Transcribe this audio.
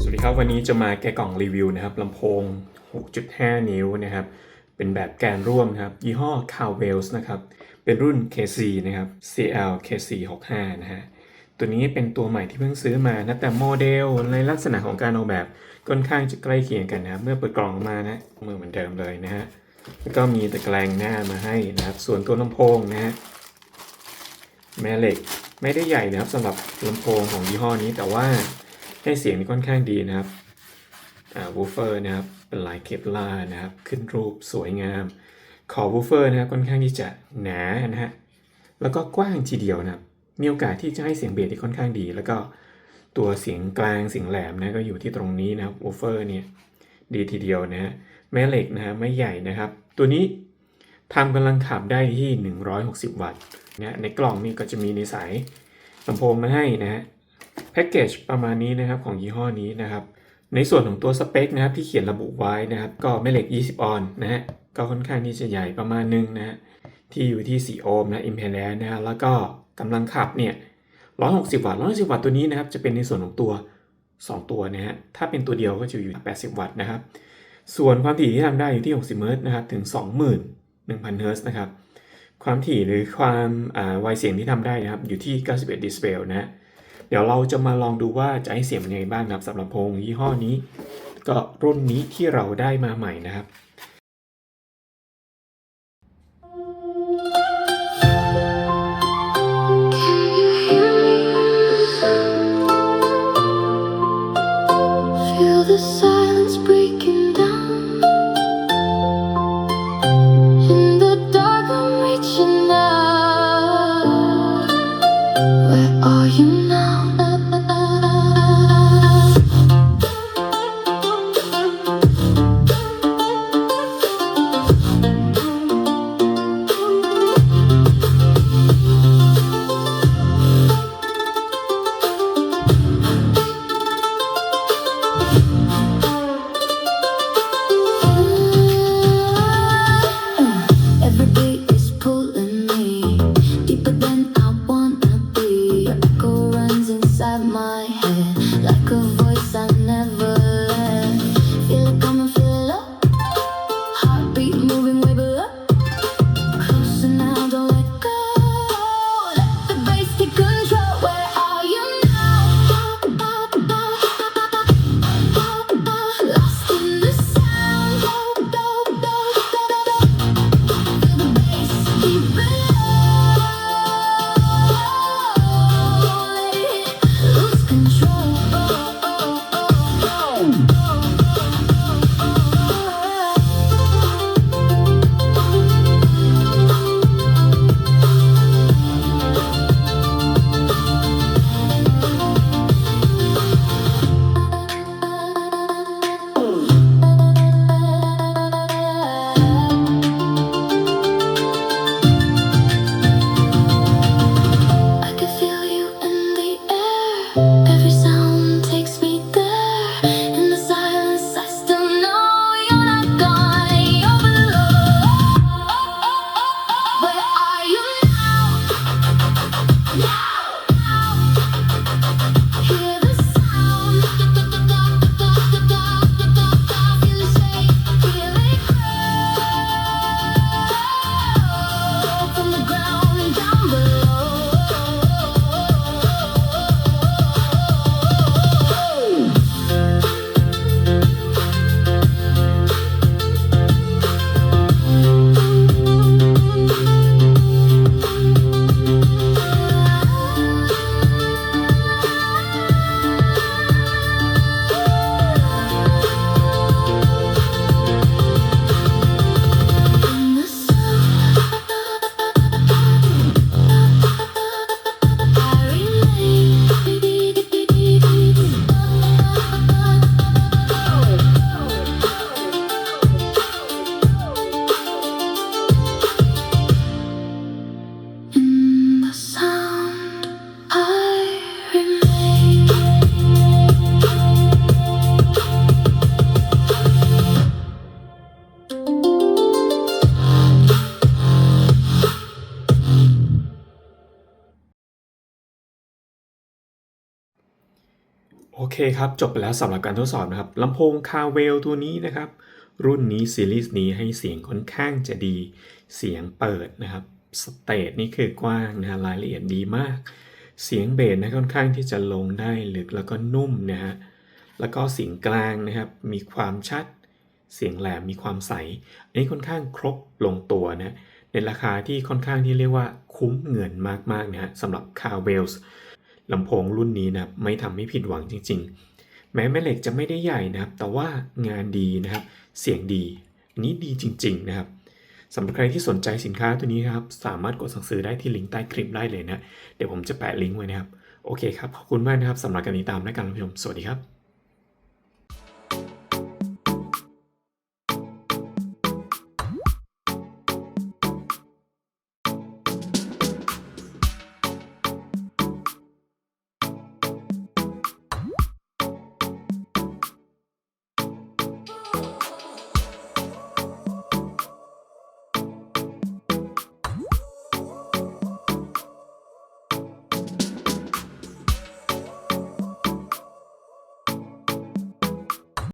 สวัสดีครับวันนี้จะมาแกะกล่องรีวิวนะครับลำโพง 6.5 นิ้วนะครับเป็นแบบแกนร่วมนะครับยี่ห้อ Cowbells นะครับเป็นรุ่น KC นะครับ CL KC65 นะฮะตัวนี้เป็นตัวใหม่ที่เพิ่งซื้อมานะแต่โมเดลในลักษณะของการออกแบบค่อนข้างจะใกล้เคียงกันนะครับเมื่อเปิดกล่องออกมานะเหมือนเดิมเลยนะฮะแล้วก็มีตะแกรงหน้ามาให้นะครับส่วนตัวลำโพงนะฮะแม่เหล็กไม่ได้ใหญ่นะครับสำหรับลำโพงของยี่ห้อนี้แต่ว่าให้เสียงนี่ค่อนข้างดีนะครับวูฟเฟอร์นะครับเป็นลายเคปลาร์นะครับขึ้นรูปสวยงามขอบวูฟเฟอร์นะครับค่อนข้างที่จะหนานะฮะแล้วก็กว้างทีเดียวนะครับมีโอกาสที่จะให้เสียงเบสที่ค่อนข้างดีแล้วก็ตัวเสียงกลางเสียงแหลมนะก็อยู่ที่ตรงนี้นะครับวูฟเฟอร์เนี่ยดีทีเดียวนะฮะแม่เหล็กนะฮะไม่ใหญ่นะครับตัวนี้ทำกำลังขับได้ที่160 วัตต์นะในกล่องนี่ก็จะมีในสายลำโพงมาให้นะฮะแพ็กเกจประมาณนี้นะครับของยี่ห้อนี้นะครับในส่วนของตัวสเปคนะครับที่เขียนระบุไว้นะครับก็แม่เหล็ก20 ออนซ์นะฮะก็ค่อนข้างที่จะใหญ่ประมาณนึงนะฮะที่อยู่ที่4 โอห์มนะอิมเพดแลนซ์นะฮะแล้วก็กำลังขับเนี่ย160 วัตต์160 วัตต์ตัวนี้นะครับจะเป็นในส่วนของตัว2 ตัวนะฮะถ้าเป็นตัวเดียวก็จะอยู่80 วัตต์นะครับส่วนความถี่ที่ทำได้อยู่ที่60 เฮิร์ตซ์นะครับถึง 21,000 เฮิร์ตซ์นะครับความถี่หรือความไวเสียงที่ทำได้นะครับอยู่ที่91 เดซิเบลนะฮะเดี๋ยวเราจะมาลองดูว่าจะให้เสียงเป็นยังไงบ้างนะครับสำหรับลำโพงยี่ห้อนี้ก็รุ่นนี้ที่เราได้มาใหม่นะครับ Feel the silence breaking down. In the dark, I'm reaching out. Where are you now? Every beat is pulling me deeper than I wanna be. Your echo runs inside my head like a voice I never let. Feel it coming, feel it up. Heartbeat moving way below. Closer now, don't let go. Let the bass take control. Where are you now? Lost in the sound. Feel the bass keep below. Let it lose control. I can feel you in the air. Every sound takes me there. In the silence, I still know you're not gone. You're below. Where are you now? Hear the sound. Feel it shake, feel it grow from the ground down below. โอเคครับจบไปแล้วสำหรับการทดสอบนะครับลำโพงคาเวลตัวนี้นะครับรุ่นนี้ซีรีส์นี้ให้เสียงค่อนข้างจะดีเสียงเปิดนะครับสเตจนี่คือกว้างนะฮะรายละเอียดดีมากเสียงเบสนะค่อนข้างที่จะลงได้ลึกแล้วก็นุ่มนะฮะแล้วก็เสียงกลางนะครับมีความชัดเสียงแหลมมีความใสอันนี้ค่อนข้างครบลงตัวนะในราคาที่ค่อนข้างที่เรียกว่าคุ้มเงินมากๆนะฮะสำหรับคาเวลลำโพงรุ่นนี้นะครับไม่ทำให้ผิดหวังจริงๆแม้แม่เหล็กจะไม่ได้ใหญ่นะครับแต่ว่างานดีนะครับเสียงดีอันนี้ดีจริงๆนะครับสำหรับใครที่สนใจสินค้าตัวนี้ครับสามารถกดสั่งซื้อได้ที่ลิงก์ใต้คลิปได้เลยนะเดี๋ยวผมจะแปะลิงก์ไว้นะครับโอเคครับขอบคุณมากนะครับสำหรับการติดตามและการรับชมสวัสดีครับ